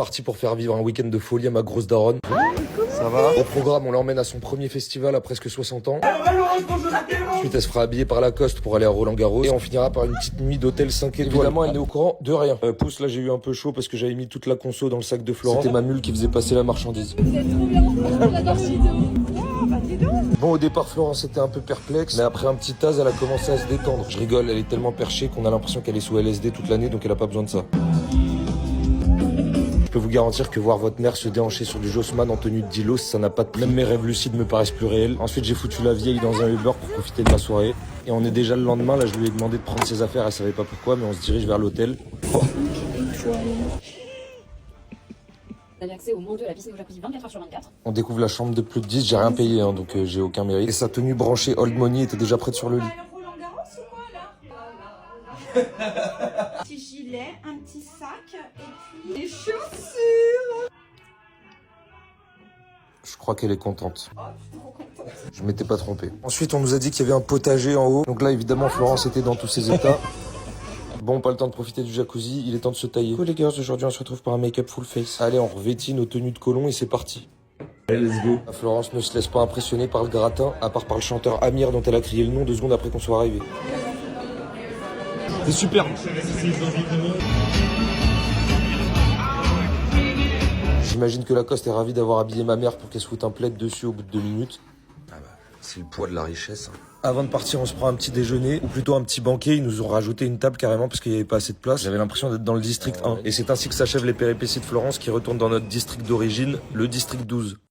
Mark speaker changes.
Speaker 1: parti pour faire vivre un week-end de folie à ma grosse daronne. Ça va? Au programme, on l'emmène à son premier festival à presque 60 ans. Ensuite, elle se fera habiller par Lacoste pour aller à Roland-Garros. Et on finira par une petite nuit d'hôtel 5 étoiles. Évidemment, elle n'est au courant de rien. Pouce, là, j'ai eu un peu chaud parce que j'avais mis toute la conso dans le sac de Florent. C'était ma mule qui faisait passer la marchandise.
Speaker 2: Vous êtes trop bien, j'adore cette vidéo. Oh, bah dis donc.
Speaker 1: Bon, au départ, Florence était un peu perplexe, mais après un petit tas, elle a commencé à se détendre. Je rigole, elle est tellement perchée qu'on a l'impression qu'elle est sous LSD toute l'année, donc elle a pas besoin de ça. Je peux vous garantir que voir votre mère se déhancher sur du Jossman en tenue de Dilos, ça n'a pas de prix. Même mes rêves lucides me paraissent plus réels. Ensuite, j'ai foutu la vieille dans un Uber pour profiter de ma soirée. Et on est déjà le lendemain, là, je lui ai demandé de prendre ses affaires, elle savait pas pourquoi, mais on se dirige vers l'hôtel.
Speaker 2: Vous avez accès au monde de la piscine au jacuzzi 24 h sur 24.
Speaker 1: On découvre la chambre de plus de 10, j'ai rien payé, hein, donc j'ai aucun mérite. Et sa tenue branchée Old Money était déjà prête sur le lit.
Speaker 3: Un petit gilet, un petit sac et puis des chaussures.
Speaker 1: Je crois qu'elle est contente. Je m'étais pas trompé. Ensuite, on nous a dit qu'il y avait un potager en haut. Donc là, évidemment, Florence était dans tous ses états. Bon, pas le temps de profiter du jacuzzi, il est temps de se tailler. Oh les gars, aujourd'hui on se retrouve pour un make-up full face. Allez, on revêtit nos tenues de colon et c'est parti. Allez, let's go. Florence ne se laisse pas impressionner par le gratin, à part par le chanteur Amir dont elle a crié le nom 2 secondes après qu'on soit arrivé. C'est super. J'imagine que Lacoste est ravi d'avoir habillé ma mère pour qu'elle se foute un plaid dessus au bout de 2 minutes. Ah bah, c'est le poids de la richesse. Hein. Avant de partir, on se prend un petit déjeuner, ou plutôt un petit banquet. Ils nous ont rajouté une table carrément parce qu'il n'y avait pas assez de place. J'avais l'impression d'être dans le district 1. Et c'est ainsi que s'achèvent les péripéties de Florence qui retourne dans notre district d'origine, le district 12.